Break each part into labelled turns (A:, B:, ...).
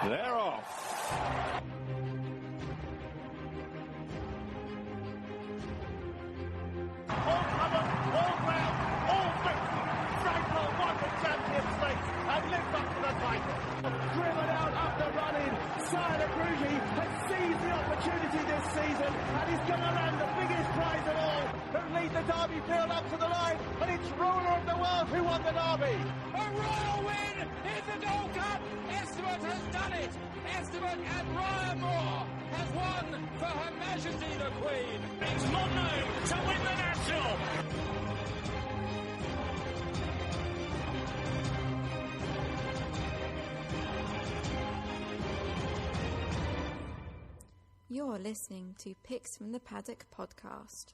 A: They're off.
B: All cover, all ground, all fit. Cycle won the champion stakes and lived up to the title. Driven out after running, Silent Rouge has seized the opportunity this season and he's going to land the biggest prize of all. Who lead the Derby field up to the line, and it's Ruler of the World who won the Derby.
C: A royal win in the Gold Cup. Esteban has done it. Esteban and Ryan Moore has won for Her Majesty the Queen.
B: It's Mondo to win the National.
D: You're listening to Picks from the Paddock podcast,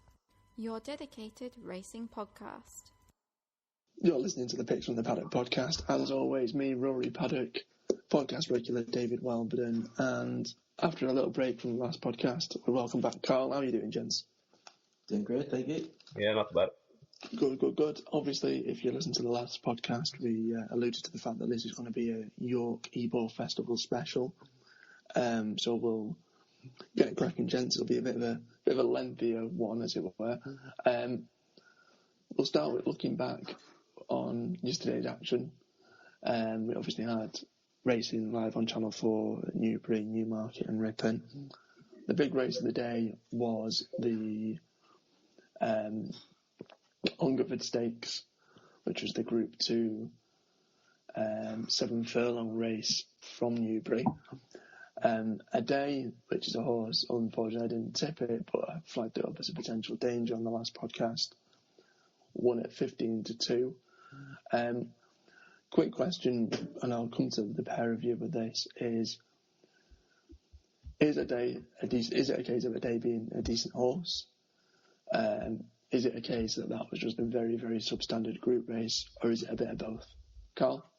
D: your dedicated racing podcast.
E: You're listening to the Picks from the Paddock podcast. As always, me, Rory Paddock, podcast regular David Welberden, and after a little break from the last podcast, we welcome back Karl. How are you doing, gents?
F: Doing great, thank you.
G: Yeah, not too bad.
E: Good. Obviously, if you listen to the last podcast, we alluded to the fact that this is going to be a Yorks Ebor Festival special. So we'll get it cracking, gents. It'll be a bit of a lengthier one, as it were. We'll start with looking back on yesterday's action. We obviously had racing live on Channel 4 at Newbury, Newmarket and Ripon. The big race of the day was the Hungerford Stakes, which was the Group 2 7 furlong race from Newbury. A day, which is a horse, unfortunately I didn't tip it, but I flagged it up as a potential danger on the last podcast. Won at 15-2. Quick question, and I'll come to the pair of you with this, is it a case of a day being a decent horse? Is it a case that was just a very, very substandard group race, or is it a bit of both? Karl?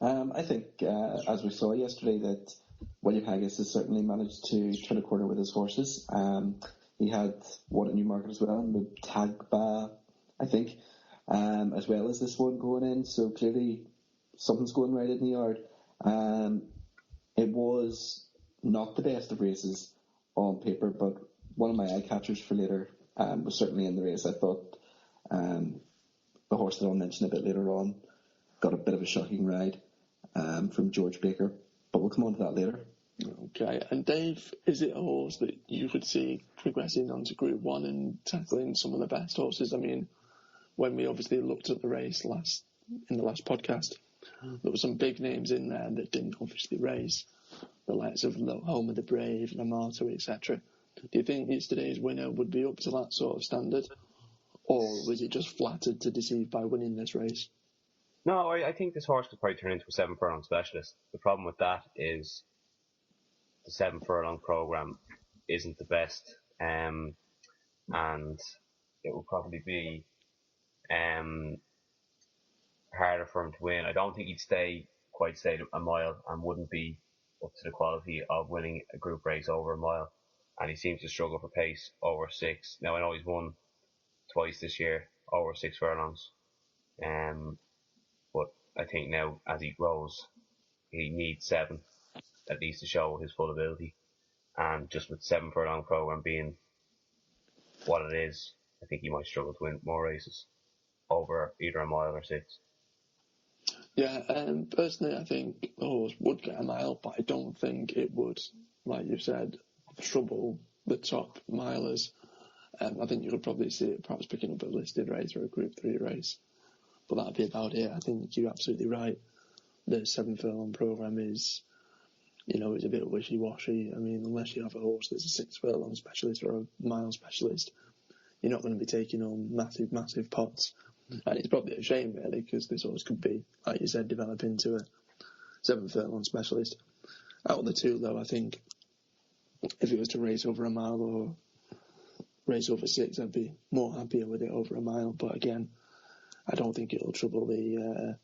F: I think, as we saw yesterday, that William Haggis has certainly managed to turn a corner with his horses. He had one at Newmarket as well, the Tagba, I think, as well as this one going in. So clearly something's going right in the yard. It was not the best of races on paper, but one of my eye catchers for later was certainly in the race. I thought the horse that I'll mention a bit later on got a bit of a shocking ride from George Baker, but we'll come on to that later.
E: Okay, and Dave, is it a horse that you could see progressing onto Group 1 and tackling some of the best horses? I mean, when we obviously looked at the race in the last podcast, there were some big names in there that didn't obviously race, the likes of Home of the Brave, Lamato, etc. Do you think yesterday's winner would be up to that sort of standard, or was it just flattered to deceive by winning this race?
G: No, I think this horse could probably turn into a 7 furlong specialist. The problem with that is the 7 furlong programme isn't the best, and it will probably be harder for him to win. I don't think he'd stay a mile and wouldn't be up to the quality of winning a group race over a mile, and he seems to struggle for pace over 6. Now I know he's won twice this year over 6 furlongs, but I think now as he grows he needs 7 at least to show his full ability, and just with 7 furlong programme being what it is, I think he might struggle to win more races over either a mile or 6.
E: Yeah, personally I think the horse would get a mile, but I don't think it would, like you said, trouble the top milers. I think you could probably see it perhaps picking up a listed race or a Group 3 race, but that'd be about it. I think you're absolutely right. The 7 furlong programme is, it's a bit wishy-washy. I mean, unless you have a horse that's a 6 furlong specialist or a mile specialist, you're not going to be taking on massive pots. And it's probably a shame, really, because this horse could be, like you said, develop into a 7 furlong specialist. Out of the two, though, I think if it was to race over a mile or race over 6, I'd be more happier with it over a mile. But again, I don't think it'll trouble the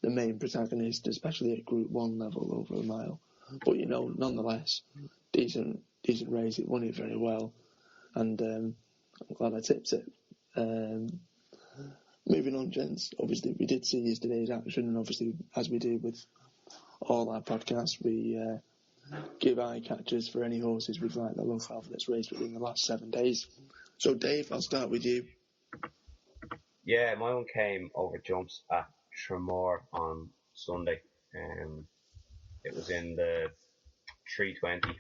E: main protagonist, especially at Group 1 level over a mile. But, nonetheless, decent race. It won it very well. And I'm glad I tipped it. Moving on, gents. Obviously, we did see yesterday's action, and obviously, as we do with all our podcasts, we give eye catchers for any horses we'd like the look of that's raced within the last 7 days. So, Dave, I'll start with you.
G: Yeah, my one came over jumps at Tremor on Sunday. It was in the 3:20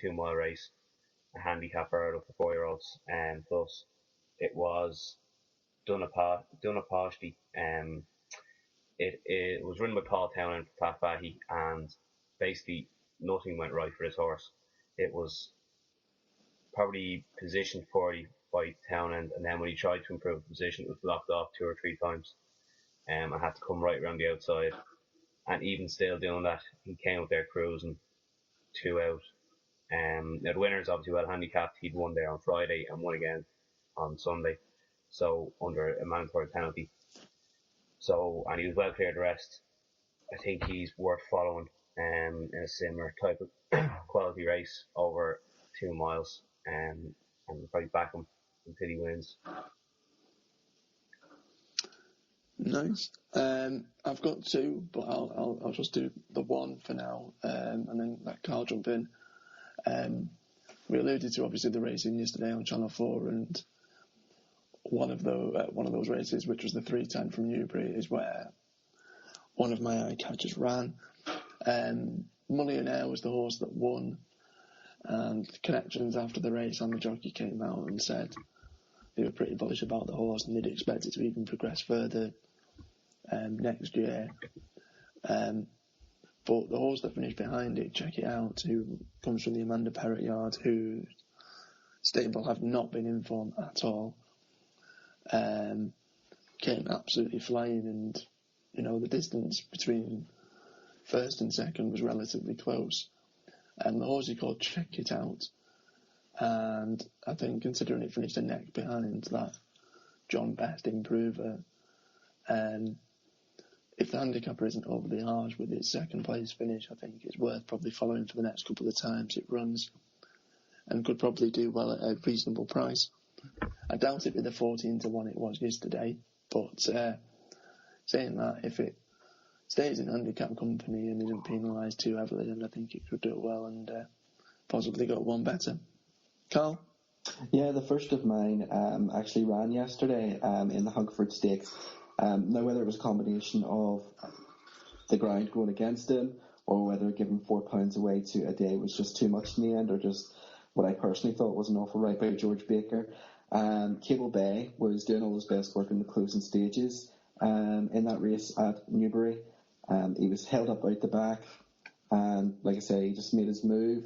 G: 2-mile race, a handicap hurdle for 4-year-olds, plus it was Dunapashti. It was run by Paul Townend for Pat Fahey, and basically nothing went right for this horse. It was probably positioned 40 by Townend, and then when he tried to improve the position, it was blocked off 2 or 3 times. I had to come right around the outside, and even still doing that, he came up there cruising 2 out. Now the winner is obviously well handicapped. He'd won there on Friday and won again on Sunday, so under a mandatory penalty. So, and he was well cleared the rest. I think he's worth following in a similar type of quality race over 2 miles, and we'll probably back him until he wins.
E: Nice. I've got 2, but I'll just do the one for now, and then let Karl jump in. We alluded to obviously the racing yesterday on Channel 4, and one of those races, which was the 3:10 from Newbury, is where one of my eye catchers ran. Millionaire was the horse that won, and connections after the race and the jockey came out and said they were pretty bullish about the horse and they'd expect it to even progress further next year. But the horse that finished behind it, Check It Out, who comes from the Amanda Perrott yard, who stable have not been informed at all, came absolutely flying, and the distance between first and second was relatively close. And the horse he called Check It Out, and I think considering it finished a neck behind that John Best improver, if the handicapper isn't overly harsh with its second place finish, I think it's worth probably following for the next couple of times it runs, and could probably do well at a reasonable price. I doubt it'd be the 14-1 it was yesterday, but saying that, if it stays in handicap company and isn't penalised too heavily, then I think it could do well and possibly go one better. Karl?
F: Yeah, the first of mine actually ran yesterday in the Hunkford Stakes. Now, whether it was a combination of the ground going against him or whether giving £4 away to a day was just too much in the end, or just what I personally thought was an awful right by George Baker. Cable Bay was doing all his best work in the closing stages in that race at Newbury. He was held up out the back, and like I say, he just made his move.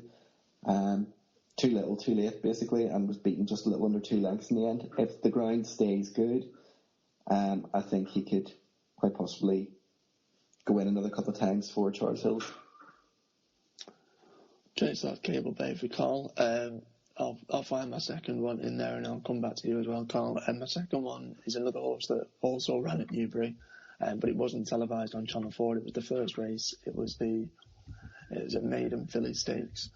F: Too little, too late, basically, and was beaten just a little under 2 lengths in the end. If the ground stays good, I think he could quite possibly go in another couple of times for Charles Hills.
E: Okay, so that's Cable Bay for Karl. I'll find my second one in there and I'll come back to you as well, Karl. And my second one is another horse that also ran at Newbury, but it wasn't televised on Channel 4. It was the first race. It was a maiden filly stakes.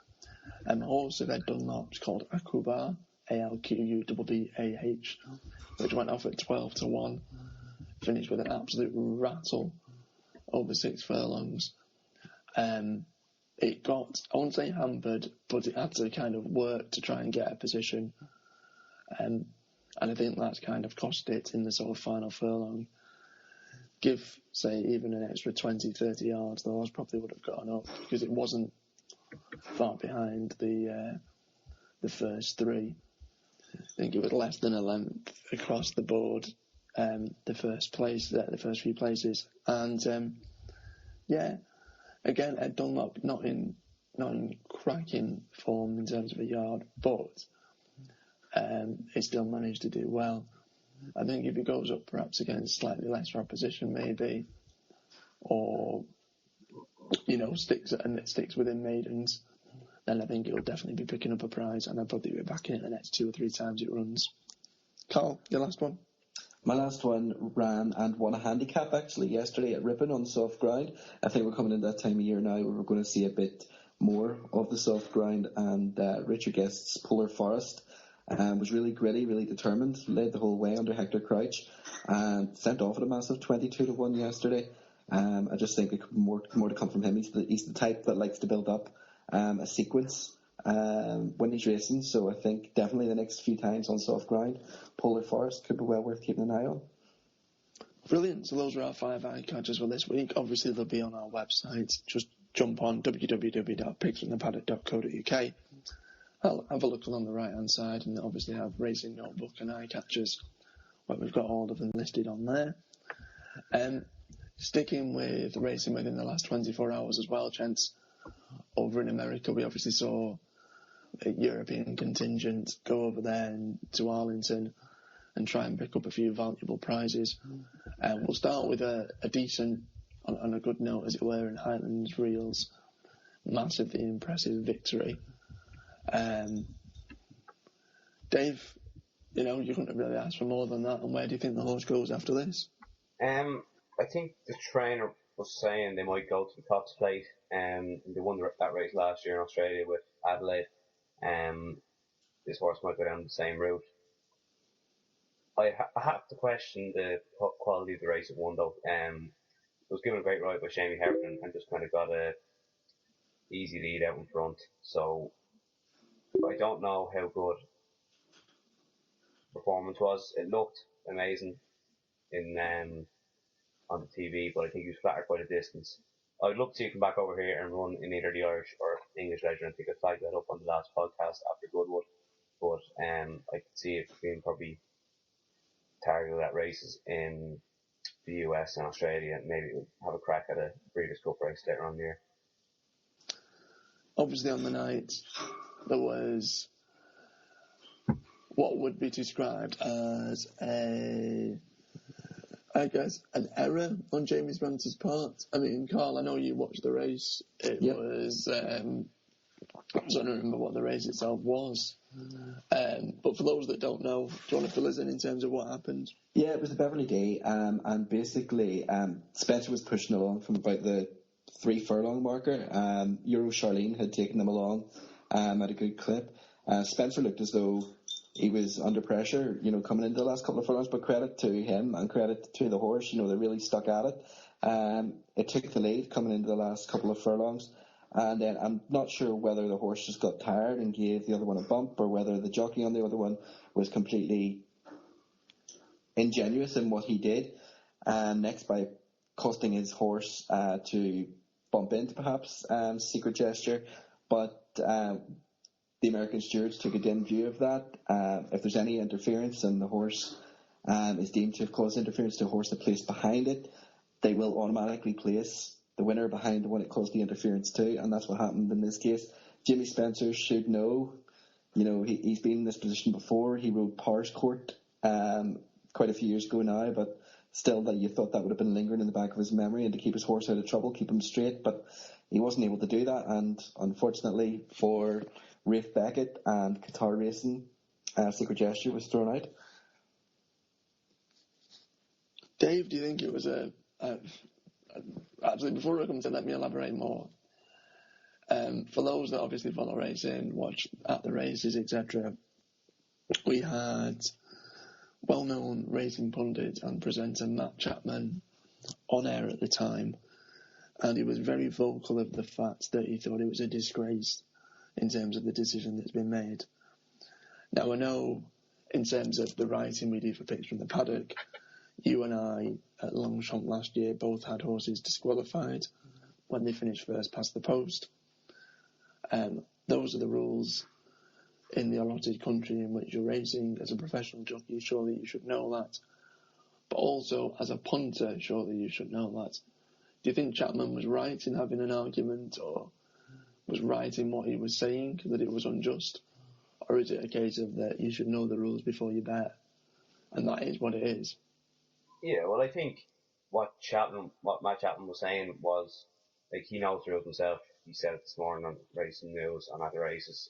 E: A horse of Ed Dunlop's called Akubar, Alqubbah, which went off at 12-1, finished with an absolute rattle over 6 furlongs. It got, I won't say hampered, but it had to kind of work to try and get a position. And I think that's kind of cost it in the sort of final furlong. Give, say, even an extra 20-30 yards, the horse probably would have gotten up, because it wasn't far behind the first 3. I think it was less than a length across the board, the first few places. And, again, Ed Dunlop not in cracking form in terms of a yard, but he still managed to do well. I think if he goes up perhaps against slightly lesser opposition maybe, or sticks within maidens, then I think he'll definitely be picking up a prize, and I'll probably be back in it the next 2 or 3 times it runs. Karl, your last one?
F: My last one ran and won a handicap actually yesterday at Ripon on soft ground. I think we're coming in that time of year now where we're going to see a bit more of the soft ground, and Richard Guest's Polar Forest was really gritty, really determined, led the whole way under Hector Crouch, and sent off at a massive 22-1 yesterday. I just think it could be more to come from him. He's the type that likes to build up a sequence when he's racing. So I think definitely the next few times on soft ground, Polar Forest could be well worth keeping an eye on.
E: Brilliant. So those are our 5 eye catchers for this week. Obviously, they'll be on our website. Just jump on www.pigsfromthepaddock.co.uk. I'll have a look along the right-hand side and obviously have Racing Notebook and eye catchers, where we've got all of them listed on there. Sticking with racing within the last 24 hours as well, gents. Over in America, we obviously saw a European contingent go over there to Arlington and try and pick up a few valuable prizes. We'll start with a decent, on a good note, as it were, in Highlands Reels. Massively impressive victory. Dave, you couldn't have really asked for more than that. And where do you think the horse goes after this?
G: I think the trainer was saying they might go to the Cox Plate. They won that race last year in Australia with Adelaide. This horse might go down the same route. I have to question the quality of the race it won, though. It was given a great ride by Shamie Heffernan and just kind of got a easy lead out in front. So I don't know how good performance was. It looked amazing on the TV, but I think he was flattered by the distance. I'd love to see him come back over here and run in either the Irish or English Legend. I think I flagged that up on the last podcast after Goodwood, but I could see it being probably targeted at races in the US and Australia, and maybe have a crack at a Breeders' Cup race later on in the year.
E: Obviously on the night there was what would be described as an error on Jamie Spencer's part. I mean, Karl, I know you watched the race. It was, I don't remember what the race itself was. But for those that don't know, do you want to fill us in terms of what happened?
F: Yeah, it was the Beverly Day, and basically Spencer was pushing along from about the 3 furlong marker. Euro Charlene had taken them along at a good clip. Spencer looked as though he was under pressure, coming into the last couple of furlongs, but credit to him and credit to the horse, they really stuck at it. It took the lead coming into the last couple of furlongs, and then I'm not sure whether the horse just got tired and gave the other one a bump, or whether the jockey on the other one was completely ingenuous in what he did, next by costing his horse to bump into perhaps Secret Gesture, but the American stewards took a dim view of that. If there's any interference and the horse is deemed to have caused interference to a horse that placed behind it, they will automatically place the winner behind the one it caused the interference to, and that's what happened in this case. Jimmy Spencer should know. He's been in this position before. He rode Powers Court quite a few years ago now, but still, that you thought that would have been lingering in the back of his memory, and to keep his horse out of trouble, keep him straight, but he wasn't able to do that, and unfortunately for Rafe Beckett and Qatar Racing, Secret Gesture was thrown out.
E: Dave, do you think it was actually, before I come to, let me elaborate more. For those that obviously follow racing, watch at the races, etc., we had well-known racing pundit and presenter Matt Chapman on air at the time, and he was very vocal of the fact that he thought it was a disgrace in terms of the decision that's been made. Now, I know in terms of the writing we do for Picks from the Paddock, you and I at Longchamp last year both had horses disqualified when they finished first past the post. Those are the rules in the allotted country in which you're racing. As a professional jockey, surely you should know that. But also, as a punter, surely you should know that. Do you think Chapman was right in having an argument, or was right in what he was saying, that it was unjust? Or is it a case of that you should know the rules before you bet, and that is what it is?
G: Yeah, well, I think what Matt Chapman was saying was, he knows the rules himself. He said it this morning on Racing News and at the races,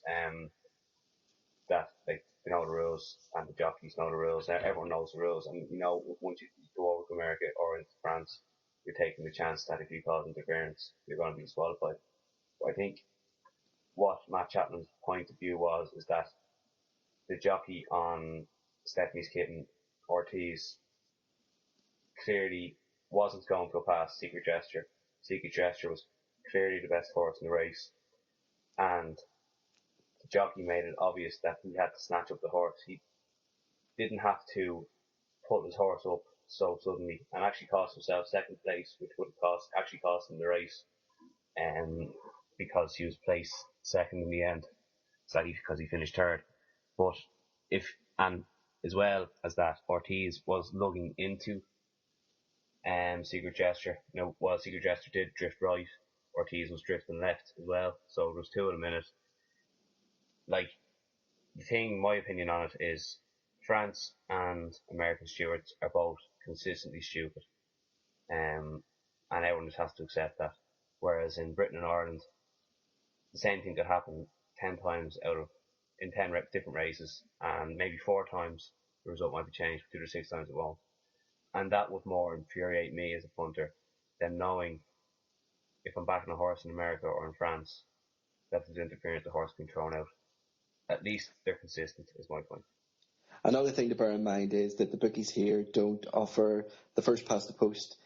G: that they know the rules, and the jockeys know the rules. Everyone knows the rules, and once you go over to America or into France, you're taking the chance that if you cause interference, you're going to be disqualified. But I think what Matt Chapman's point of view is that the jockey on Stephanie's kitten, Ortiz, clearly wasn't going to go past Secret Gesture. Secret Gesture was clearly the best horse in the race, and the jockey made it obvious that he had to snatch up the horse. He didn't have to pull his horse up so suddenly, and actually cost himself second place, which would have actually cost him the race, because he was placed second in the end, because he finished third. But as well as that, Ortiz was lugging into Secret Gesture. Now, while Secret Gesture did drift right, Ortiz was drifting left as well, so it was 2 in a minute. Like, my opinion on it is France and American stewards are both consistently stupid, and everyone just has to accept that. Whereas in Britain and Ireland, the same thing could happen 10 times in 10 different races, and maybe 4 times the result might be changed, 2 to 6 times it won't. And that would more infuriate me as a punter than knowing if I'm backing a horse in America or in France that there's interference, the horse being thrown out. At least they're consistent, is my point.
F: Another thing to bear in mind is that the bookies here don't offer the first past the post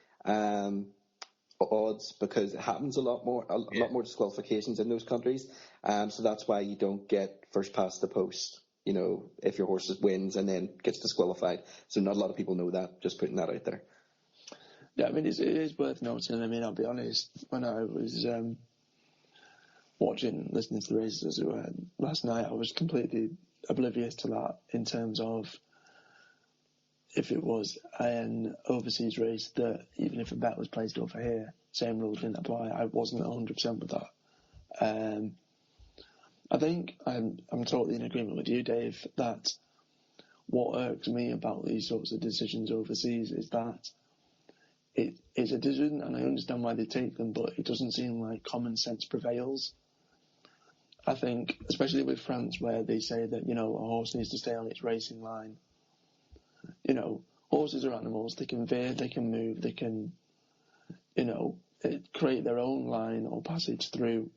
F: odds, because it happens a lot more disqualifications in those countries. So that's why you don't get first past the post, if your horse wins and then gets disqualified. So not a lot of people know that, just putting that out there.
E: Yeah, I mean, it is worth noting. I mean, I'll be honest, when I was listening to the races last night, I was completely oblivious to that in terms of if it was an overseas race, that even if a bet was placed over here, same rules didn't apply. I wasn't 100% with that. I think I'm totally in agreement with you, Dave, that what irks me about these sorts of decisions overseas is that it is a decision, and I understand why they take them, but it doesn't seem like common sense prevails. I think, especially with France, where they say that, a horse needs to stay on its racing line. Horses are animals. They can veer, they can move, they can, create their own line or passage through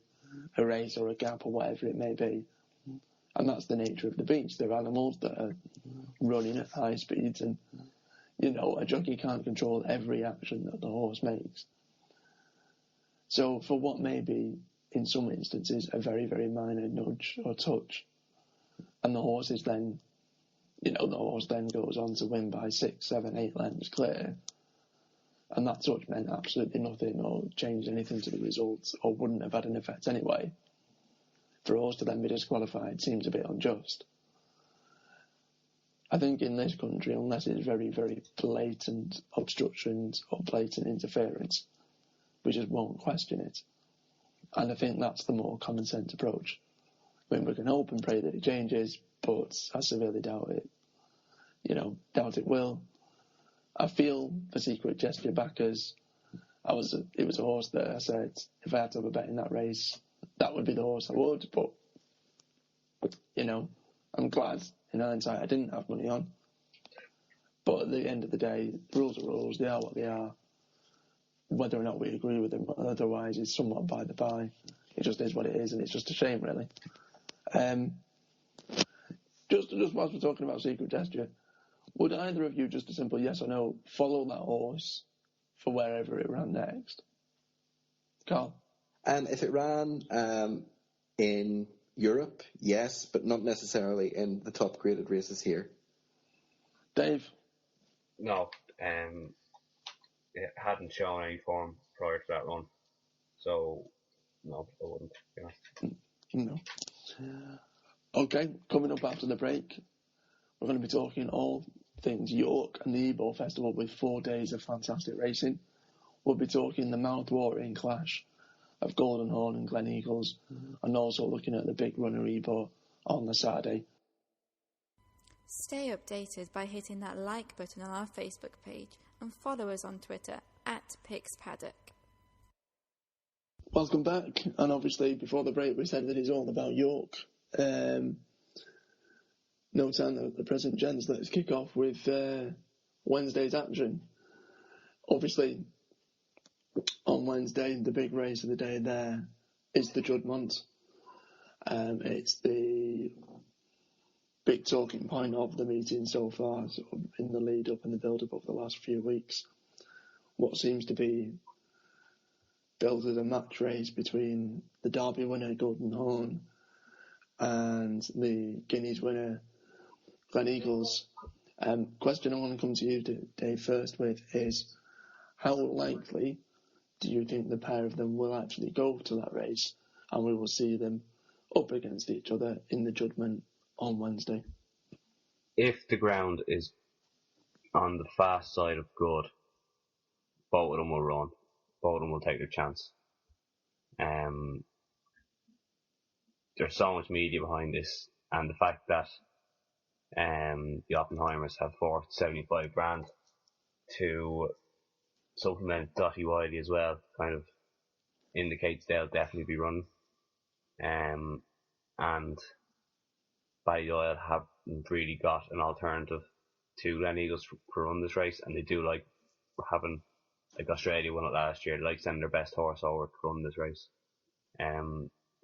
E: a race or a gap or whatever it may be. And that's the nature of the beast. They're animals that are running at high speeds, and, a jockey can't control every action that the horse makes. So for what may be, in some instances, a very, very minor nudge or touch, and the horse then goes on to win by 6, 7, 8 lengths clear, and that touch meant absolutely nothing or changed anything to the results or wouldn't have had an effect anyway, for a horse to then be disqualified seems a bit unjust. I think in this country, unless it's very, very blatant obstructions or blatant interference, we just won't question it. And I think that's the more common sense approach. I mean, we can hope and pray that it changes, but I severely doubt it. Doubt it will. I feel for Secret Gesture backers. It was a horse that I said, if I had to have a bet in that race, that would be the horse I would, but, I'm glad, in hindsight, I didn't have money on. But at the end of the day, rules are rules, they are what they are. Whether or not we agree with them otherwise is somewhat by the by. It just is what it is, and it's just a shame, really. Just whilst we're talking about Secret Gesture, would either of you, just a simple yes or no, follow that horse for wherever it ran next? Karl?
F: If it ran in Europe, yes, but not necessarily in the top graded races here.
E: Dave?
G: No, it hadn't shown any form prior to that run, so no, I wouldn't.
E: No. Okay, coming up after the break, we're going to be talking all things York and the Ebor Festival with 4 days of fantastic racing. We'll be talking the mouth-watering clash of Golden Horn and Gleneagles, and also looking at the big runner Ebor on the Saturday.
D: Stay updated by hitting that like button on our Facebook page and follow us on Twitter @PixPaddock.
E: Welcome back, and obviously before the break we said that it's all about York. No time at the present, gents. Let's kick off with Wednesday's action. Obviously, on Wednesday, the big race of the day there is the Juddmonte. It's the big talking point of the meeting so far, sort of in the lead-up and the build-up of the last few weeks. what seems to be billed as a match race between the Derby winner, Golden Horn, and the Guineas winner, Gleneagles. Question I want to come to you, Dave, first with is, how likely do you think the pair of them will actually go to that race, and we will see them up against each other in the Juddmonte on Wednesday?
G: If the ground is on the fast side of good, both of them will run. Both of them will take their chance. There's so much media behind this, and the fact that the Oppenheimers have forked 75 grand to supplement Dottie Wiley as well kind of indicates they'll definitely be running. And Ballydoyle haven't really got an alternative to Gleneagles for run this race, and they do like having, like Australia won it last year, they like sending their best horse over to run this race.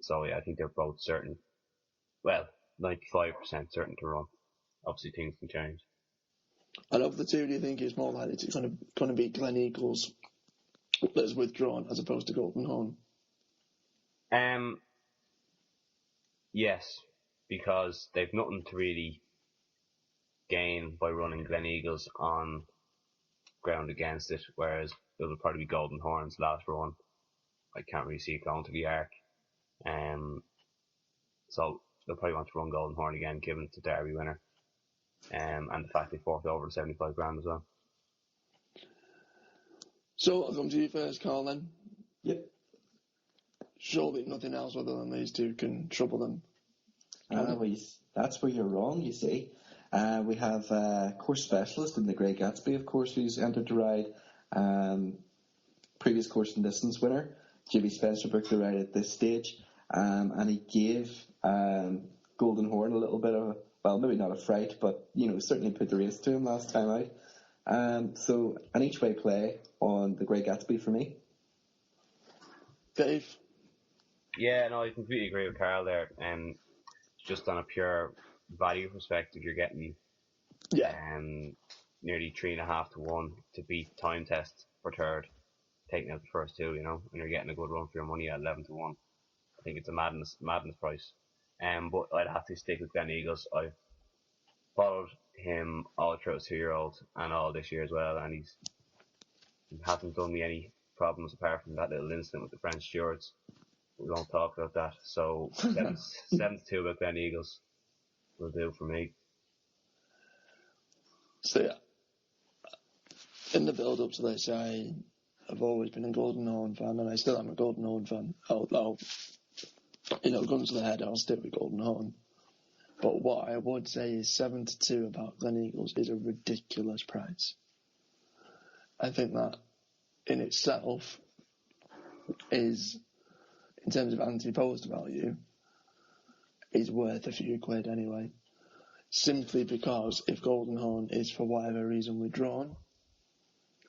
G: So yeah, I think they're both certain, well, 95% certain to run. Obviously things can change.
E: And of the two, do you think it's more likely it's going to be Gleneagles that's withdrawn as opposed to Golden Horn?
G: Yes, because they've nothing to really gain by running Gleneagles on ground against it, whereas it'll probably be Golden Horn's last run. I can't really see it going to the Arc. So they'll probably want to run Golden Horn again, given it's a Derby winner. And the fact they forked over the 75 grand as well.
E: So I'll come to you first, Karl, then.
F: Yep.
E: Surely nothing else other than these two can trouble them.
F: That's where you're wrong, you see. We have a course specialist in the Grey Gatsby, of course, who's entered to ride. Previous course and distance winner, Jimmy Spencer, booked the ride at this stage. And he gave Golden Horn a little bit of, well, maybe not a fright, but, certainly put the race to him last time out. So an each-way play on the Grey Gatsby for me.
E: Dave?
G: Yeah, no, I completely agree with Karl there. Just on a pure value perspective, you're getting nearly 3.5 to 1 to beat Time Test for third, taking out the first two, and you're getting a good run for your money at 11 to 1. I think it's a madness price. But I'd have to stick with Gleneagles. I've followed him all through his 2-year-old and all this year as well, and he hasn't done me any problems apart from that little incident with the French stewards. We won't talk about that. So 7 to 2 about Gleneagles will do for me.
E: So yeah, in the build-up to this, I've always been a Golden Horn fan, and I still am a Golden Horn fan. Although, guns to the head, I'll stick with Golden Horn. But what I would say is 7 to 2 about Gleneagles is a ridiculous price. I think that in itself is, in terms of Antepost value, is worth a few quid anyway. Simply because if Golden Horn is for whatever reason withdrawn,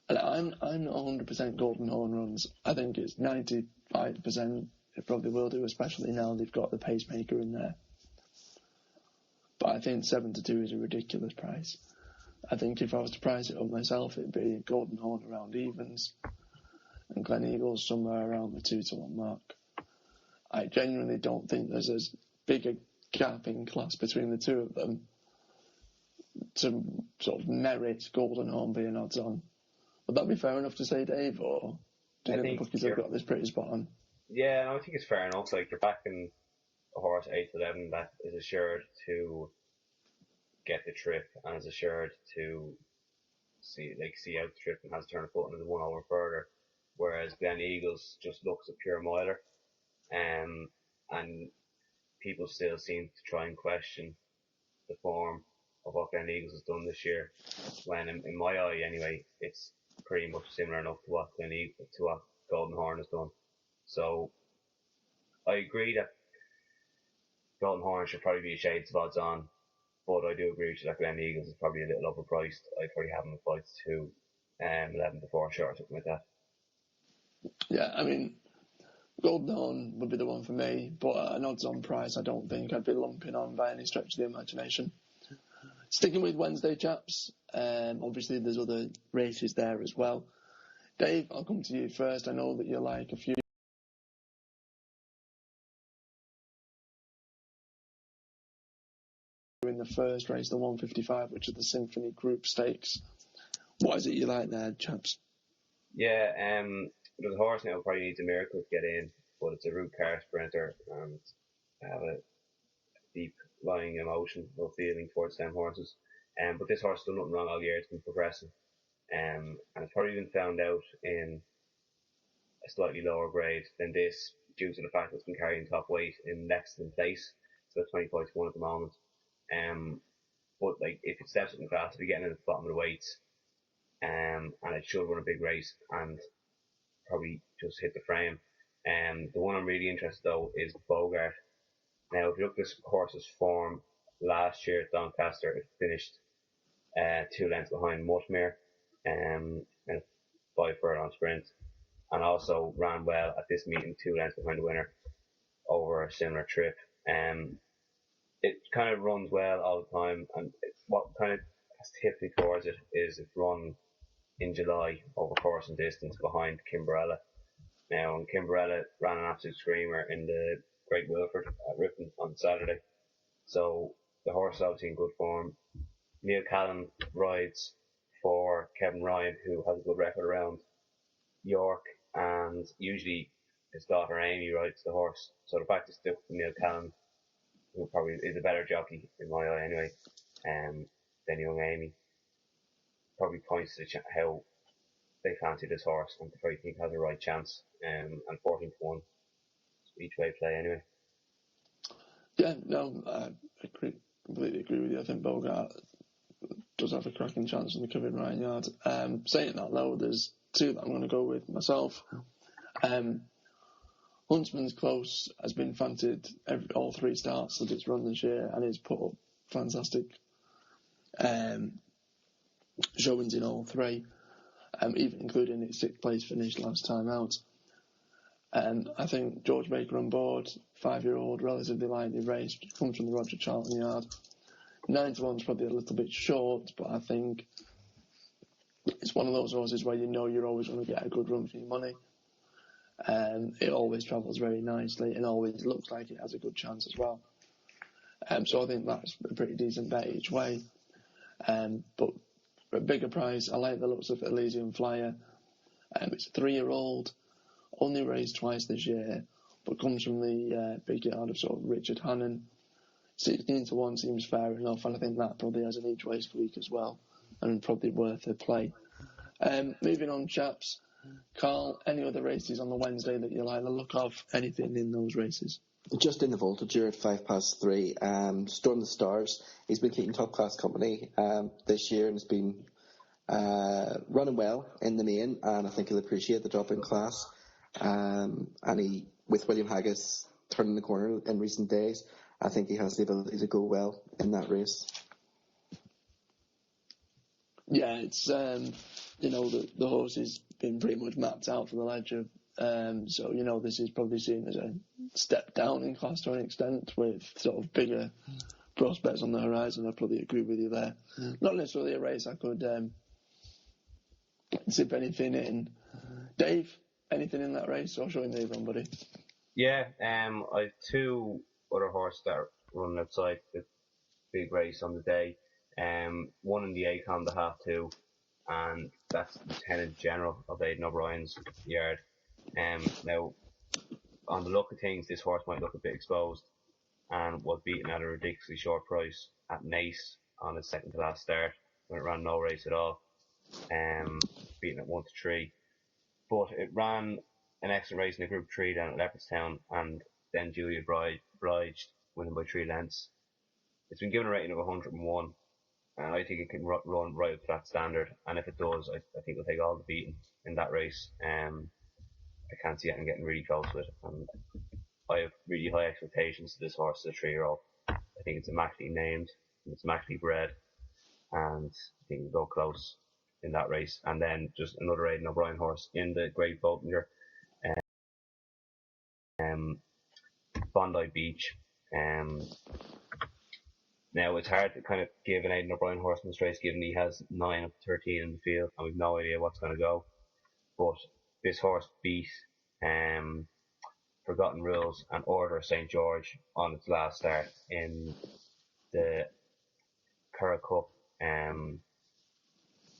E: and I'm not 100% Golden Horn runs, I think it's 95% it probably will do, especially now they've got the pacemaker in there. But I think 7 to 2 is a ridiculous price. I think if I was to price it up myself, it'd be Golden Horn around evens and Gleneagles somewhere around the 2 to 1 mark. I genuinely don't think there's as big a gap in class between the two of them to sort of merit Golden Horn being odds on. Would that be fair enough to say, Dave, or do you think the bookies have got this pretty spot on?
G: Yeah, no, I think it's fair enough. Like, you're backing a horse 8 to 11 that is assured to get the trip and is assured to see out the trip and has to turn a foot into the 1 over further. Whereas Gleneagles just looks a pure miler. And people still seem to try and question the form of what Gleneagles has done this year, when in my eye anyway, it's pretty much similar enough to what Golden Horn has done. So I agree that Golden Horn should probably be shades of odds on, but I do agree that Gleneagles is probably a little overpriced. I'd probably have them at 5 to 2, 11 to 4 short, something like that.
E: Yeah, I mean, Golden Horn would be the one for me, but an odds-on price I don't think I'd be lumping on by any stretch of the imagination. Sticking with Wednesday, chaps, obviously there's other races there as well. Dave, I'll come to you first. I know that you like a few in the first race, the 155, which is the Symphony Group Stakes. What is it you like there, chaps?
G: Yeah, there's a horse now probably needs a miracle to get in, but it's a route car sprinter, and I have a deep lying emotion or feeling towards them horses. But this horse has done nothing wrong all year. It's been progressing, and it's probably been found out in a slightly lower grade than this due to the fact that it's been carrying top weight in next in place. So it's 25 to 1 at the moment. But like if it steps up in class, it'll be getting in at the bottom of the weights. And it should run a big race and probably just hit the frame. The one I'm really interested though is Bogart. Now, if you look at this horse's form last year at Doncaster, it finished 2 lengths behind Muttmere and 5 furlong sprint, and also ran well at this meeting 2 lengths behind the winner over a similar trip. It kind of runs well all the time, and what kind of has tipped me towards it is it's run in July over course and distance behind Kimberella. Now, and Kimberella ran an absolute screamer in the Great Wilford at Ripon on Saturday. So the horse is obviously in good form. Neil Kalann rides for Kevin Ryan, who has a good record around York, and usually his daughter Amy rides the horse. So the fact is stuck to Neil Kalann, who probably is a better jockey in my eye anyway, than young Amy, probably points to how they fancy this horse and probably think has a right chance. And 14 to 1 each way play anyway.
E: Yeah, no, I completely agree with you. I think Bogart does have a cracking chance in the Kevin Ryan yard. Saying that though, there's 2 that I'm going to go with myself. Huntsman's Close has been fancied all 3 starts that it's run this year, and it's put up fantastic showings in all 3, even including its 6th place finish last time out. I think George Baker on board, 5-year-old, relatively lightly raced, comes from the Roger Charlton yard. 9 to 1's probably a little bit short, but I think it's one of those horses where you know you're always going to get a good run for your money. It always travels very nicely and always looks like it has a good chance as well. So I think that's a pretty decent bet each way. But for a bigger price, I like the looks of Elysium Flyer. It's a 3-year-old, only raced twice this year, but comes from the big yard of sort of Richard Hannon. 16 to 1 seems fair enough, and I think that probably has an each way squeak as well, and probably worth a play. Moving on, chaps. Karl, any other races on the Wednesday that you like the look of? Anything in those races?
F: Just in the Voltager at 3:05. Storm the Stars. He's been keeping top class company this year and has been running well in the main, and I think he'll appreciate the drop in class. And he, with William Haggis turning the corner in recent days, I think he has the ability to go well in that race.
E: Yeah, it's the horse has been pretty much mapped out for the Ledger, so this is probably seen as a step down in class to an extent, with sort of bigger prospects on the horizon. I probably agree with you there. Not necessarily a race I could zip anything in. Dave, anything in that race, or shall we move on, buddy?
G: Yeah, I have 2 other horses that are running outside the big race on the day. One in the Acon, the half 2, and that's Lieutenant General of Aidan O'Brien's yard. Now, on the look of things, this horse might look a bit exposed, and was beaten at a ridiculously short price at Nace on its second to last start, when it ran no race at all, beaten at 1 to 3. But it ran an excellent race in the Group 3 down at Leopardstown, and then Julia obliged winning by 3 lengths. It's been given a rating of 101, and I think it can run right up to that standard, and if it does, I think it'll take all the beating in that race. I can't see it getting really close to it, and I have really high expectations to this horse as a 3-year-old. I think it's immaculately named, it's immaculately bred, and I think it'll go close in that race. And then just another Aidan O'Brien horse in the Great Boltinger, Bondi Beach. Now it's hard to kind of give an Aidan O'Brien horse in this race, given he has 9 of 13 in the field, and we've no idea what's going to go. but this horse beat Forgotten Rules and Order of St. George on its last start in the Curragh Cup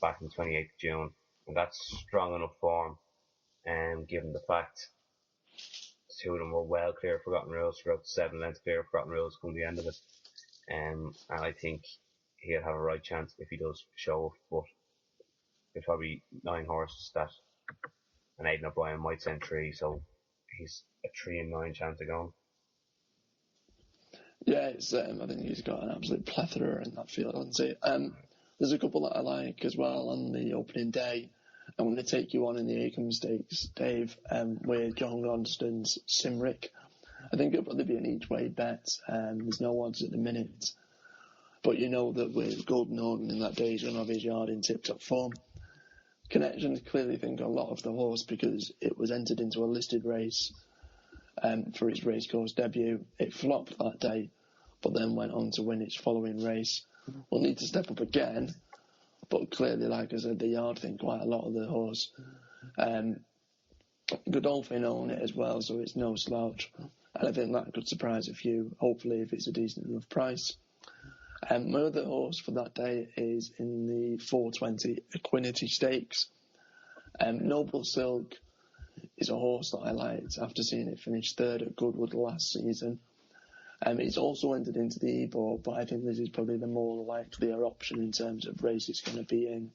G: back on the 28th of June. And that's strong enough form, given the fact two of them were well clear of Forgotten Rules, throughout 7 lengths clear of Forgotten Rules come the end of it. And I think he'll have a right chance if he does show up, but there's probably 9 horses that and Aidan O'Brien might send 3, so he's a 3 in 9 chance of going.
E: Yeah, it's, I think he's got an absolute plethora in that field, hasn't he? There's a couple that I like as well on the opening day. I'm going to take you on in the Acomb Stakes, Dave, with John Ronston's Cymric. I think it'll probably be an each-way bet. There's no odds at the minute. But you know that with Golden Organ in that day, he's going to have his yard in tip-top form. Connections clearly think a lot of the horse because it was entered into a listed race for its racecourse debut. It flopped that day, but then went on to win its following race. Will need to step up again, but clearly, like I said, the yard think quite a lot of the horse. Godolphin own it as well, so it's no slouch. And I think that could surprise a few, hopefully, if it's a decent enough price. My other horse for that day is in the 420 Equinety Stakes. Noble Silk is a horse that I liked after seeing it finish 3rd at Goodwood last season. It's also entered into the Ebor, but I think this is probably the more likelier option in terms of race it's going to be in.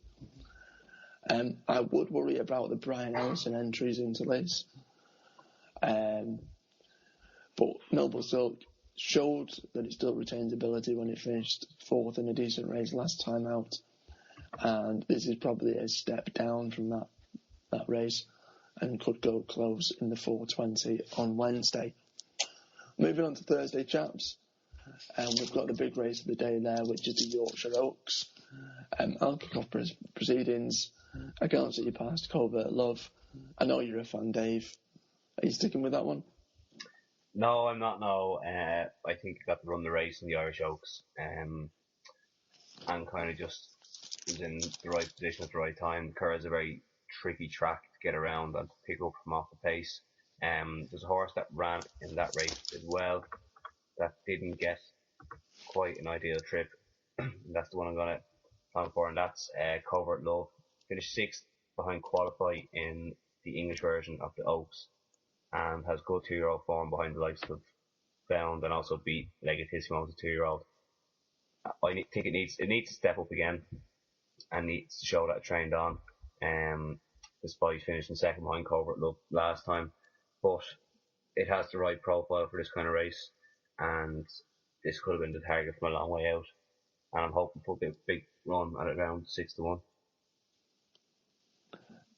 E: I would worry about the Brian Ellison entries into this. But Noble Silk showed that it still retains ability when it finished 4th in a decent race last time out. And this is probably a step down from that race and could go close in the 420 on Wednesday. Moving on to Thursday, chaps. We've got the big race of the day there, which is the Yorkshire Oaks. I'll kick off proceedings. I can't see you past Covert Love. I know you're a fan, Dave. Are you sticking with that one?
G: No, I'm not, no. I think I got to run the race in the Irish Oaks and kind of just was in the right position at the right time. Curragh's a very tricky track to get around and to pick up from off the pace. There's a horse that ran in that race as well that didn't get quite an ideal trip. That's the one I'm going to plan for, and that's Covert Love. Finished 6th behind Qualify in the English version of the Oaks and has good 2-year-old form behind the likes of Bound and also beat Legatissimo as a 2-year-old. I think it needs to step up again and needs to show that it trained on, despite finishing 2nd behind Covert Love last time. But it has the right profile for this kind of race, and this could have been the target from a long way out. And I'm hoping for a big run at around 6-1.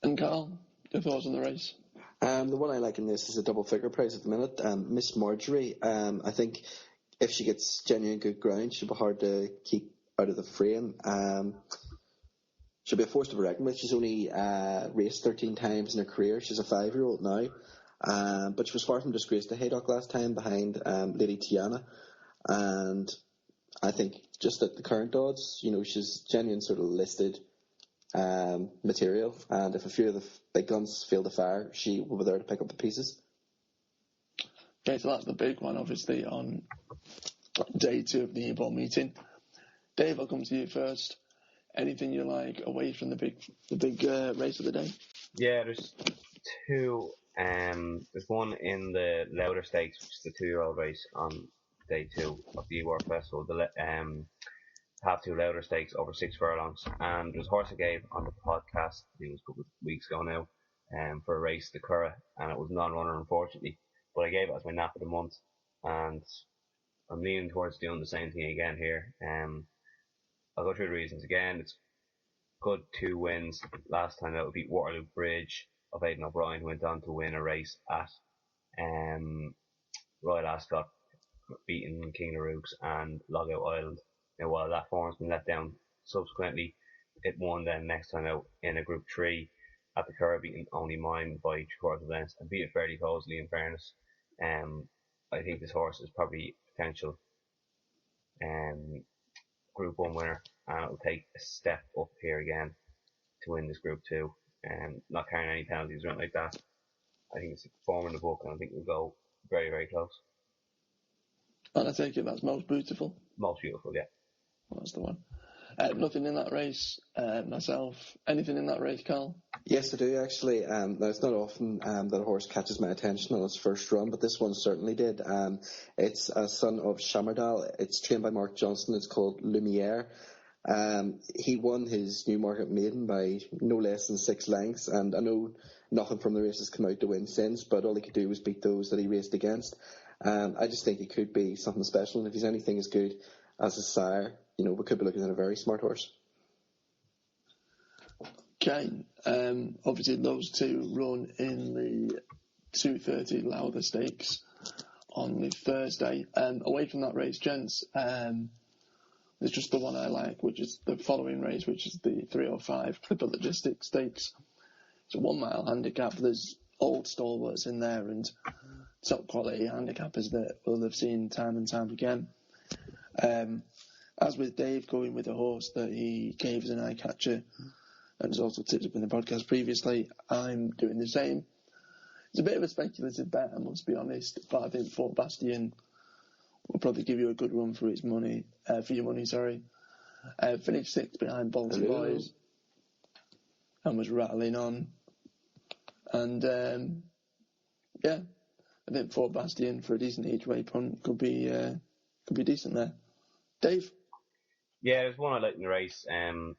E: And Karl, your thoughts on the race?
F: The one I like in this is a double figure price at the minute. Miss Marjurie. I think if she gets genuine good ground, she'll be hard to keep out of the frame. She'll be a force to be reckoned with. She's only raced 13 times in her career. She's a 5-year-old now. But she was far from disgraced to Haydock last time behind Lady Tiana. And I think just at the current odds, she's genuine sort of listed material. And if a few of the big guns fail to fire, she will be there to pick up the pieces.
E: Okay, so that's the big one, obviously, on day 2 of the Ebor meeting. Dave, I'll come to you first. Anything you like away from the big race of the day?
G: Yeah, there's 2. There's one in the Louder Stakes, which is the 2-year-old race on day 2 of the Ebor Festival. The have 2 Louder Stakes over 6 furlongs. And there's a horse I gave on the podcast, I think it was a couple of weeks ago now, for a race to Curragh, and it was a non-runner, unfortunately. But I gave it as my nap of the month, and I'm leaning towards doing the same thing again here. I'll go through the reasons again. It's good 2 wins. Last time that would beat Waterloo Bridge of Aidan O'Brien, who went on to win a race at Royal Ascot, beating King of Rooks and Logout Island. Now, while that form's been let down subsequently, it won then next time out in a Group 3 at the Curragh, beating Only Mine by 3/4 lengths and beat it fairly closely, in fairness. I think this horse is probably potential Group 1 winner, and it will take a step up here again to win this Group 2. not carrying any penalties or anything like that. I think it's a form in the book, and I think we'll go very, very close.
E: And I take it that's most beautiful.
G: Most beautiful, yeah.
E: Well, that's the one. Nothing in that race myself. Anything in that race, Karl?
F: Yes, I do actually. Now it's not often that a horse catches my attention on its first run, but this one certainly did. It's a son of Schammerdal. It's trained by Mark Johnson. It's called Lumiere. He won his Newmarket maiden by no less than 6 lengths, and I know nothing from the race has come out to win since, but all he could do was beat those that he raced against. I just think he could be something special, and if he's anything as good as his sire, we could be looking at a very smart horse.
E: Okay, obviously those two run in the 2:30 Lowther Stakes on the Thursday. Away from that race, gents, there's just the one I like, which is the following race, which is the 305 Clipper Logistics Stakes. It's a 1 mile handicap. There's old stalwarts in there and top quality handicappers that we'll have seen time and time again. As with Dave going with a horse that he gave as an eye catcher and has also tipped up in the podcast previously, I'm doing the same. It's a bit of a speculative bet, I must be honest, but I think Fort Bastion will probably give you a good run for its money, for your money, sorry. Finished 6th behind Bolton Boys and was rattling on. And, I think Fort Bastion for a decent each-way punt could be decent there. Dave?
G: Yeah, there's one I like in the race. Comes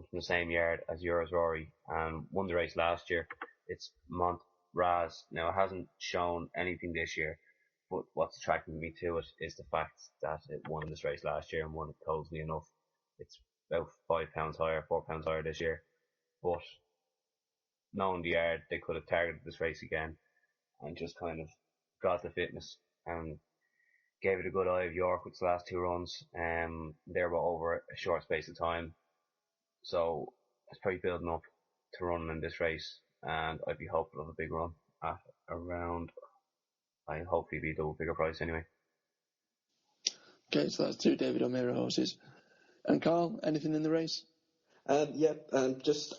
G: from the same yard as yours, Rory, and won the race last year. It's Mont Ras. Now, it hasn't shown anything this year, but what's attracting me to it is the fact that it won this race last year and won it closely enough. It's about £5 higher, £4 higher this year. But knowing the yard, they could have targeted this race again and just kind of got the fitness and gave it a good eye of York with its last 2 runs. They were over a short space of time. So it's probably building up to running in this race, and I'd be hopeful of a big run at around, I hopefully be double bigger price anyway.
E: Okay, so that's 2 David O'Meara horses. And Karl, anything in the race?
F: I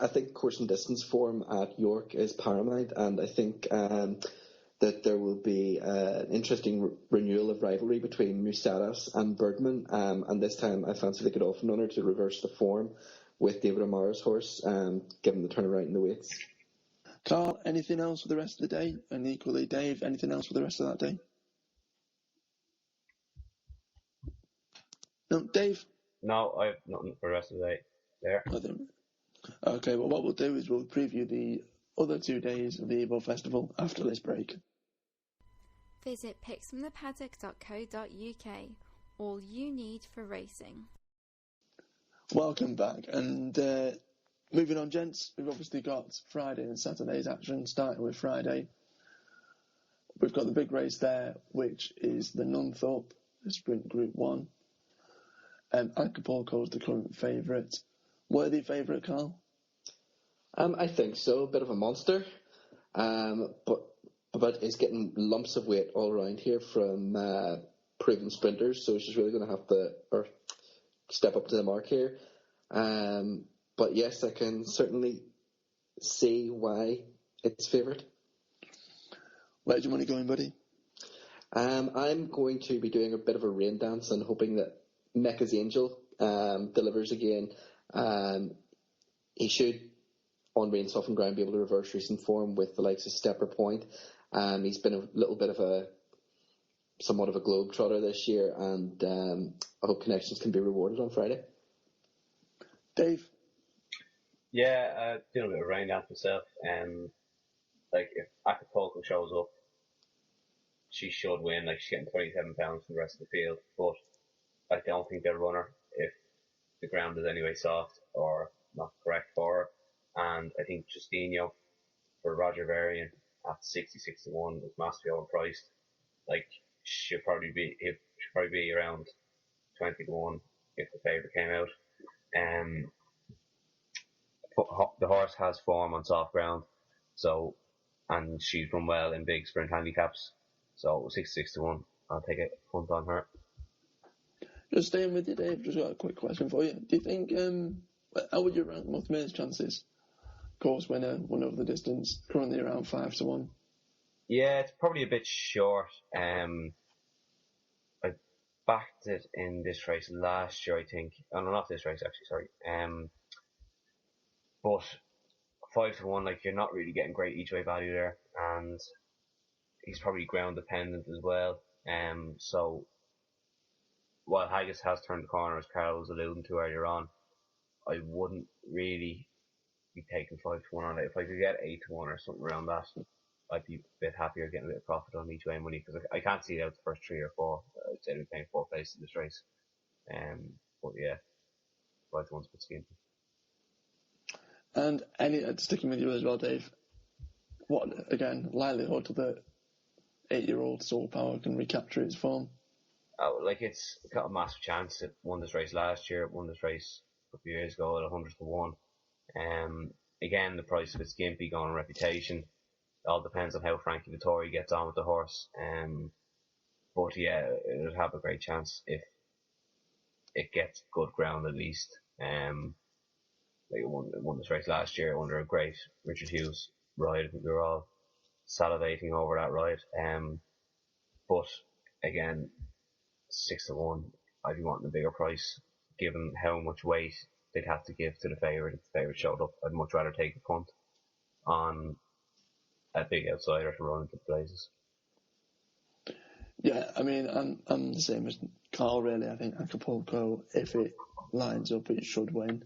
F: think course and distance form at York is paramount, and I think that there will be an interesting renewal of rivalry between Musadass and Bergman, and this time I fancy they could often run her to reverse the form with David O'Meara's horse, given the turnaround in the weights.
E: Karl, anything else for the rest of the day? And equally, Dave, anything else for the rest of that day? No, Dave?
G: No, I have nothing for the rest of the day there.
E: Nothing. Okay, well, what we'll do is we'll preview the other 2 days of the Ebor Festival after this break.
D: Visit picksfromthepaddock.co.uk. All you need for racing.
E: Welcome back, and moving on, gents, we've obviously got Friday and Saturday's action, starting with Friday. We've got the big race there, which is the Nunthorpe, the Sprint Group 1. Acapulco's the current favourite. Worthy favourite, Karl?
F: I think so, a bit of a monster, but is getting lumps of weight all around here from proven sprinters, so she's really going to have to step up to the mark here. But yes, I can certainly see why it's favoured.
E: Where's your money going, buddy?
F: I'm going to be doing a bit of a rain dance and hoping that Mecca's Angel delivers again. He should, on rain softened ground, be able to reverse recent form with the likes of Stepper Point. He's been a little bit of somewhat of a globetrotter this year, and I hope Connections can be rewarded on Friday.
E: Dave?
G: Yeah, doing a bit of rain dance myself. If Acapulco shows up, she should win. She's getting £27 from the rest of the field, but I don't think they'll run her if the ground is anyway soft or not correct for her. And I think Justino for Roger Varian at 60-61 is massively overpriced. He'll probably be around 20-1 if the favourite came out. The horse has form on soft ground, and she's run well in big sprint handicaps. So 66-1, I'll take a punt on her.
E: Just staying with you, Dave, just got a quick question for you. Do you think, how would you rank Mothmare's chances course winner, won over the distance, currently around 5-1.
G: Yeah, it's probably a bit short. I backed it in this race last year, I think. Oh, no, not this race, actually, sorry. But 5-1, like, you're not really getting great each way value there, and he's probably ground dependent as well. So while Haggis has turned the corner, as Karl was alluding to earlier on, I wouldn't really be taking 5-1 on it. If I could get 8-1 or something around that, I'd be a bit happier getting a bit of profit on each way money, because I can't see it out the first 3 or 4. I'd say we're paying 4 places in this race. But yeah, 5-1's a bit skimpy.
E: And sticking with you as well, Dave, what, again, likelihood that 8-year-old Soul Power can recapture its form?
G: Oh, like, it's got a massive chance. It won this race last year, it won this race a couple of years ago at 100-1. Again, the price of it's skimpy, going on reputation. It all depends on how Frankie Dettori gets on with the horse. But yeah, it would have a great chance if it gets good ground at least. Like, it won this race last year under a great Richard Hughes ride. I think we were all salivating over that ride. But again, 6-1, I'd be wanting a bigger price, given how much weight they'd have to give to the favourite if the favourite showed up. I'd much rather take a punt on a big outsider to run into the places.
E: Yeah, I mean, I'm the same as Karl, really. I think Acapulco, if it lines up, it should win.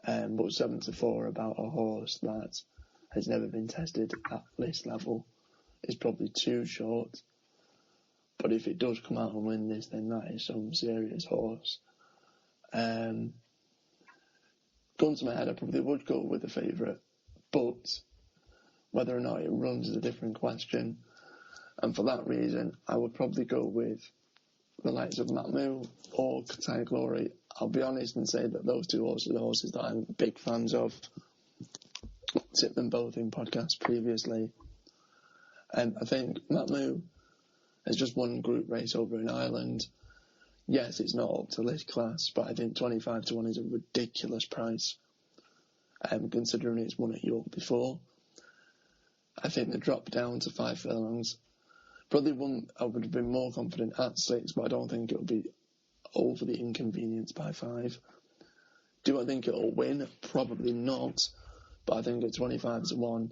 E: But 7-4 about a horse that has never been tested at this level is probably too short. But if it does come out and win this, then that is some serious horse. Gun to my head, I probably would go with the favourite, but whether or not it runs is a different question. And for that reason, I would probably go with the likes of Matmu or Katai Glory. I'll be honest and say that those two horses are horses that I'm big fans of. Tipped them both in podcasts previously. And I think Matmu has just won group race over in Ireland. Yes, it's not up to list class, but I think 25-1 is a ridiculous price, considering it's won at York before. I think the drop down to 5 furlongs. Probably one I would have been more confident at 6, but I don't think it'll be overly inconvenienced by 5. Do I think it'll win? Probably not. But I think at 25-1,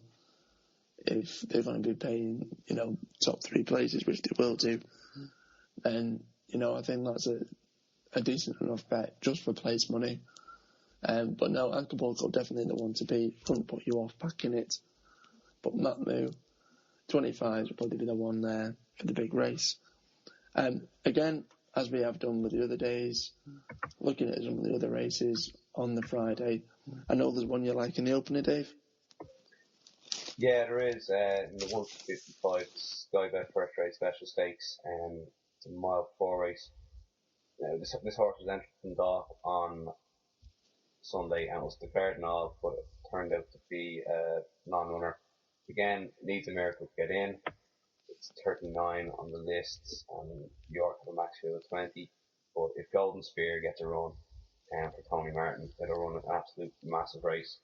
E: if they're going to be paying, top 3 places, which they will do, then, I think that's a decent enough bet just for place money. But no, Acapulco definitely the one to beat. Couldn't put you off backing it. But Matmu, 25 would probably be the one there for the big race. Again, as we have done with the other days, looking at some of the other races on the Friday, I know there's one you like in the opener, Dave.
G: Yeah, there is. In the 155 Sky Bet First Race Special Stakes, it's a mile 4 race. This horse was entered from Dock on Sunday and was declared and all, but it turned out to be a non-runner. Again, needs a miracle to get in. It's 39 on the lists, and York have a max field of 20. But if Golden Spear gets a run for Tony Martin, it'll run an absolute massive race.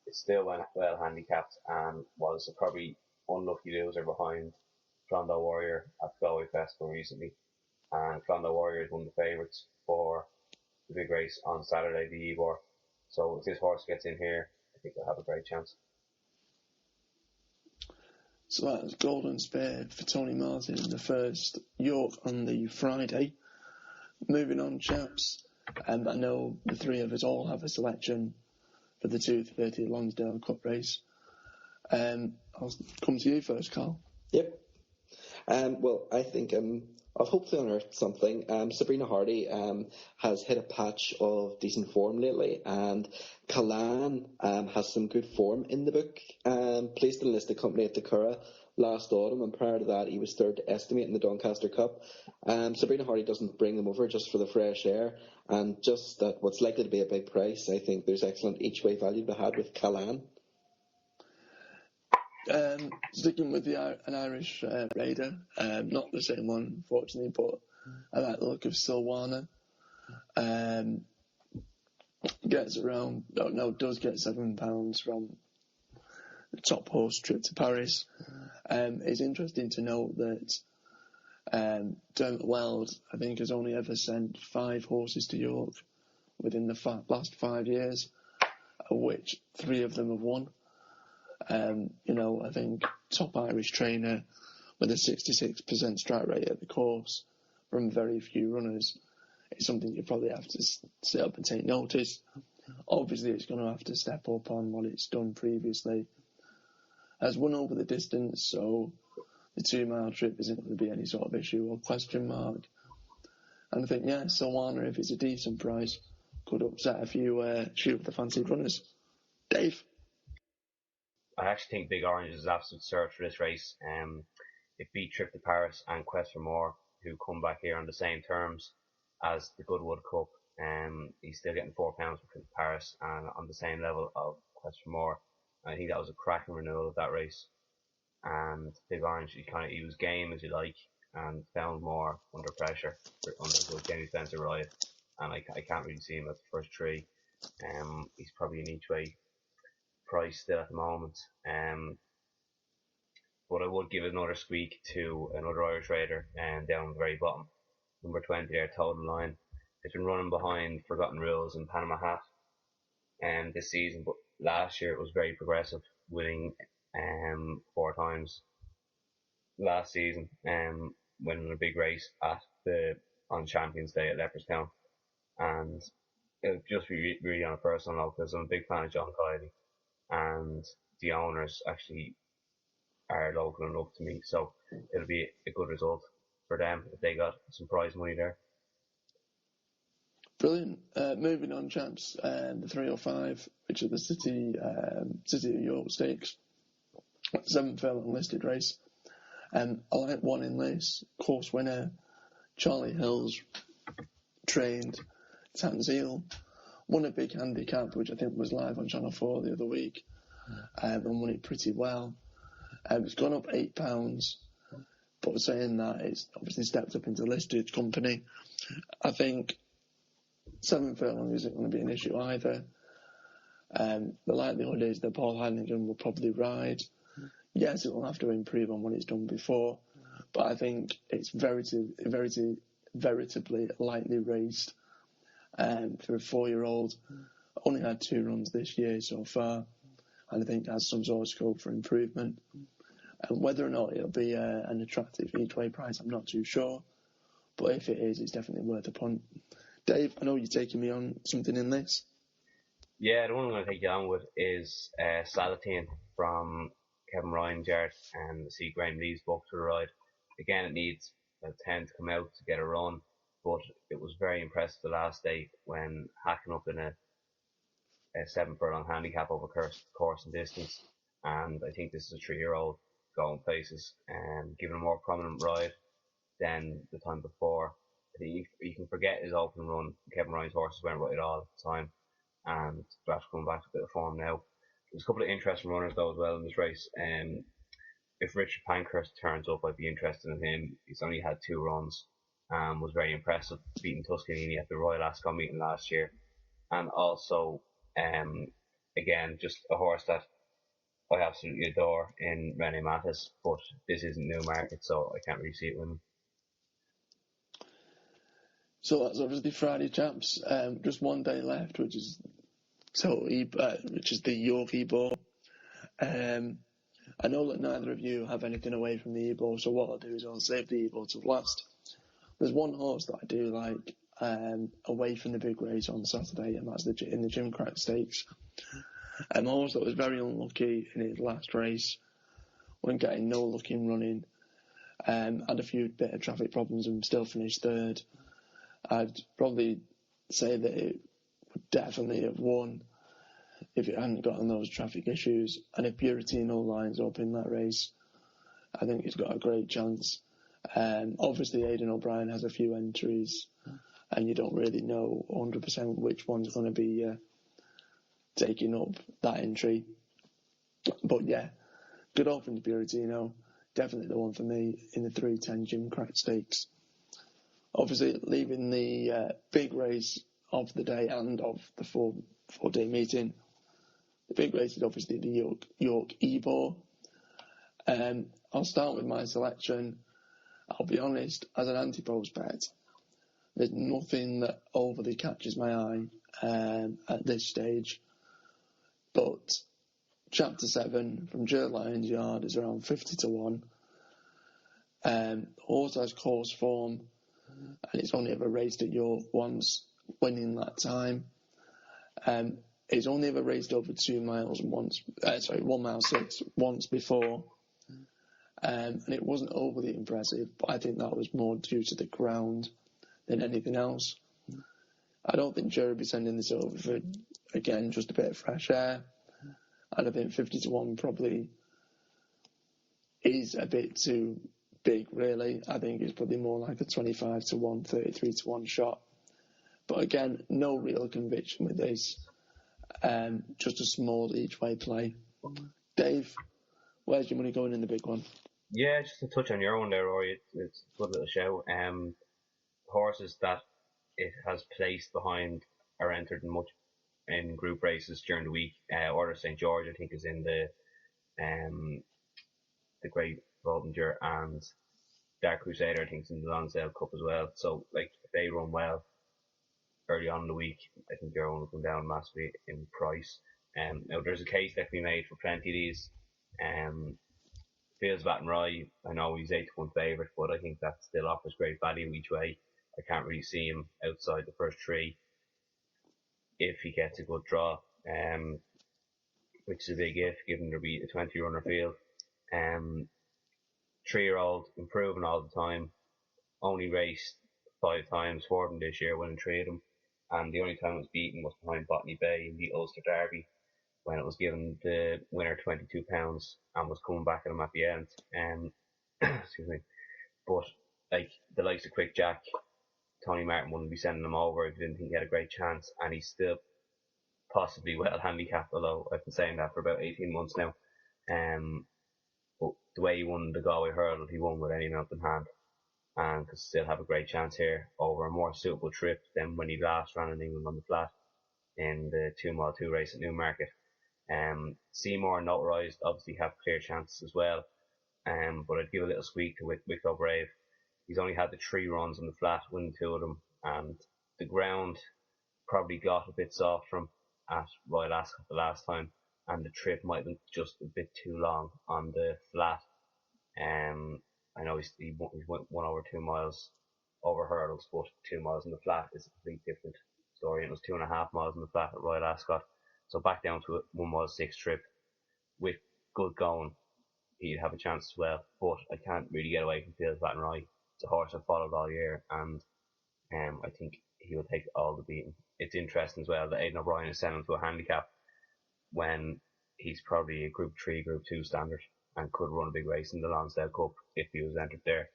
G: It's still well handicapped and was a probably unlucky loser behind Clondalk Warrior at the Galway Festival recently. And Clondalk Warrior is one of the favourites for the big race on Saturday, the Ebor. So if this horse gets in here, I think they'll have a great chance.
E: So that's Golden Spear for Tony Martin in the first York on the Friday. Moving on, chaps. I know the 3 of us all have a selection for the 2:30 Lonsdale Cup race. I'll come to you first, Karl.
F: Yep. Well, I think I've hopefully unearthed something. Sabrina Hardy has hit a patch of decent form lately, and Kalann has some good form in the book. Placed in a listed company at the Curragh last autumn, and prior to that he was third to estimate in the Doncaster Cup. Sabrina Hardy doesn't bring them over just for the fresh air, and just at what's likely to be a big price. I think there's excellent each-way value to be had with Kalann.
E: Sticking with an Irish raider, not the same one, unfortunately, but I like the look of Silwana. Does get £7 from top horse trip to Paris. It's interesting to note that Dermot Weld, I think, has only ever sent 5 horses to York within the last 5 years, of which 3 of them have won. I think top Irish trainer with a 66% strike rate at the course from very few runners is something you probably have to sit up and take notice. Obviously, it's going to have to step up on what it's done previously. Has won over the distance, so the 2 mile trip isn't going to be any sort of issue or question mark. And I think, Silwana, if it's a decent price, could upset a few of the fancied runners. Dave?
G: I actually think Big Orange is an absolute search for this race. It beat Trip to Paris and Quest for More, who come back here on the same terms as the Goodwood Cup. He's still getting £4 for Trip to Paris and on the same level of Quest for More. I think that was a cracking renewal of that race. And Big Orange, he was game as you like, and found more under pressure under the Jamie Spencer ride. And I can't really see him at the first 3. He's probably an each way price still at the moment. But I would give another squeak to another Irish raider down the very bottom. Number 20 there, Total Line. It's been running behind Forgotten Rules and Panama Hat this season, but last year it was very progressive, winning 4 times last season, winning a big race on Champions Day at Leopardstown. And it would just be really on a personal note, because I'm a big fan of John Kiley, and the owners actually are local enough to me, so it'll be a good result for them if they got some prize money there.
E: Brilliant. Moving on, chaps, the 305, which are the City of York Stakes, 7th furlong listed race. I like one in this, course winner, Charlie Hill's trained Tanzeel, won a big handicap, which I think was live on Channel 4 the other week, and won it pretty well. It's gone up £8, but saying that, it's obviously stepped up into listed company. I think 7 furlong isn't going to be an issue either. The likelihood is that Paul Hannigan will probably ride. Yes, it will have to improve on what it's done before, but I think it's veritably lightly raced for a 4-year-old. Only had 2 runs this year so far, and I think has some sort of scope for improvement. And whether or not it'll be an attractive each-way price, I'm not too sure, but if it is, it's definitely worth a punt. Dave, I know you're taking me on something in this.
G: Yeah, the one I'm going to take you on with is Salateen from Kevin Ryan's yard, and see Graham Lee's book to the ride. Again, it needs a 10 to come out to get a run, but it was very impressive the last day when hacking up in a 7 furlong handicap over course and distance. And I think this is a 3-year-old going places and giving a more prominent ride than the time before. I think you can forget his open run. Kevin Ryan's horses weren't right at all at the time, and that's coming back to a bit of form now. There's a couple of interesting runners though as well in this race. If Richard Pankhurst turns up, I'd be interested in him. He's only had 2 runs, was very impressive, beating Tuscanini at the Royal Ascot meeting last year. And also, again, just a horse that I absolutely adore in Rene Matis, but this isn't Newmarket, so I can't really see it winning.
E: So that's obviously Friday, chaps. Just one day left, which is the Yorks Ebor. I know that neither of you have anything away from the Ebor, so what I'll do is I'll save the Ebor till last. There's one horse that I do like away from the big race on Saturday, and that's in the Cymric Stakes. A horse that was very unlucky in his last race, wasn't getting no luck in running, had a few bit of traffic problems and still finished 3rd. I'd probably say that it would definitely have won if it hadn't gotten those traffic issues. And if Buratino lines up in that race, I think he's got a great chance. Obviously, Aidan O'Brien has a few entries, and you don't really know 100% which one's going to be taking up that entry. But yeah, good open to Buratino. Definitely the one for me in the 310 Cymric Stakes. Obviously, leaving the big race of the day and of the four-day meeting, The big race is obviously the Yorks Ebor. I'll start with my selection. I'll be honest, as an Antepost bet, there's nothing that overly catches my eye at this stage. But Chapter 7 from Ger Lyons Yard is around 50 to 1. Horse has course form, and it's only ever raced at York once, winning that time. It's only ever raced over 2 miles once, 1 mile 6 once before. And it wasn't overly impressive, but I think that was more due to the ground than anything else. I don't think Jerry will be sending this over for, again, just a bit of fresh air. And I think 50 to 1 probably is a bit too big, really. I think it's probably more like a 25 to 1, 33 to 1 shot. But again, no real conviction with this. Just a small each way play. Dave, where's your money going in the big one?
G: Yeah, just to touch on your own there, Rory, it's a good little show. Horses that it has placed behind are entered in group races during the week. Order St. George, I think, is in the Great Volunteer, and Dark Crusader, I think, is in the Lonsdale Cup as well. So, like, if they run well early on in the week, I think their own will come down massively in price. Now, there's a case that can be made for plenty of these. Fields Baton Rye, I know he's 8 to 1 favourite, but I think that still offers great value each way. I can't really see him outside the first 3 if he gets a good draw, which is a big if, given there'll be a 20 runner field. 3-year-old, improving all the time, only raced 5 times for them this year, winning 3 of them, and the only time it was beaten was behind Botany Bay in the Ulster Derby, when it was given the winner £22 and was coming back at him at the end. Excuse me. But like the likes of Quick Jack, Tony Martin wouldn't be sending him over if he didn't think he had a great chance, and he's still possibly well handicapped, although I've been saying that for about 18 months now. But the way he won the Galway Hurdle, he won with any amount in hand, and could still have a great chance here over a more suitable trip than when he last ran in England on the flat in the 2 mile 2 race at Newmarket. Seymour and Notarized obviously have clear chances as well, but I'd give a little squeak to Wicklow Brave. He's only had the 3 runs on the flat, winning 2 of them, and the ground probably got a bit soft from at Royal Ascot the last time, and the trip might have been just a bit too long on the flat. I know he won over 2 miles over hurdles, but 2 miles on the flat is a completely different story. It was 2.5 miles on the flat at Royal Ascot. So back down to a 1 mile 6 trip with good going, he'd have a chance as well. But I can't really get away from Fields Baton Rye. It's a horse I've followed all year, and I think he will take all the beating. It's interesting as well that Aidan O'Brien is sending him to a handicap when he's probably a Group 3, Group 2 standard and could run a big race in the Lonsdale Cup if he was entered there.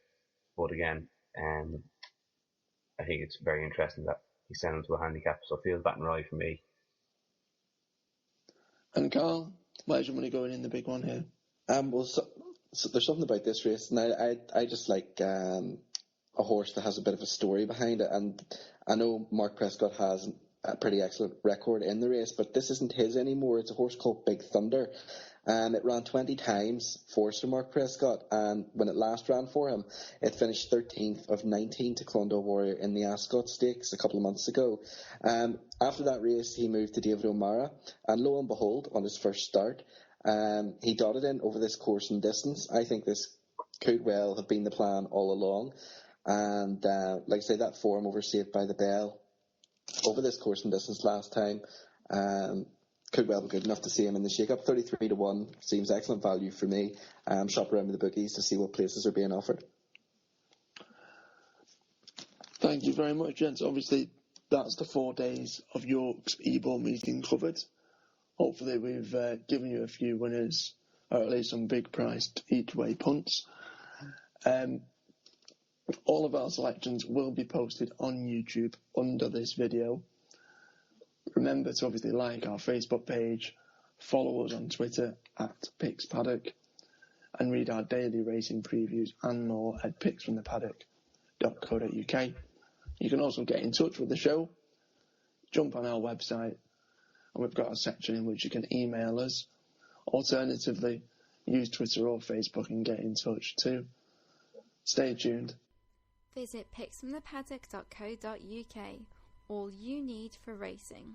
G: But again, I think it's very interesting that he's sending him to a handicap. So Fields Baton Rye for me.
E: And Karl, where's your money going in the big one here?
F: Well, so there's something about this race, and I just like a horse that has a bit of a story behind it. And I know Mark Prescott has a pretty excellent record in the race, but this isn't his anymore. It's a horse called Big Thunder. It ran 20 times for Sir Mark Prescott, and when it last ran for him, it finished 13th of 19 to Clondalk Warrior in the Ascot Stakes a couple of months ago. After that race, he moved to David O'Mara, and lo and behold, on his first start, he dotted in over this course and distance. I think this could well have been the plan all along, and like I say, that form over Saved by the Bell over this course and distance last time could well be good enough to see him in the shake-up. 33 to 1 seems excellent value for me. Shop around with the bookies to see what places are being offered.
E: Thank you very much, gents. Obviously, that's the 4 days of Yorks Ebor meeting covered. Hopefully, we've given you a few winners, or at least some big priced each way punts. All of our selections will be posted on YouTube under this video. Remember to obviously like our Facebook page, follow us on Twitter at PixPaddock, and read our daily racing previews and more at picksfromthepaddock.co.uk. You can also get in touch with the show, jump on our website, and we've got a section in which you can email us. Alternatively, use Twitter or Facebook and get in touch too. Stay tuned.
D: Visit picksfromthepaddock.co.uk. All you need for racing.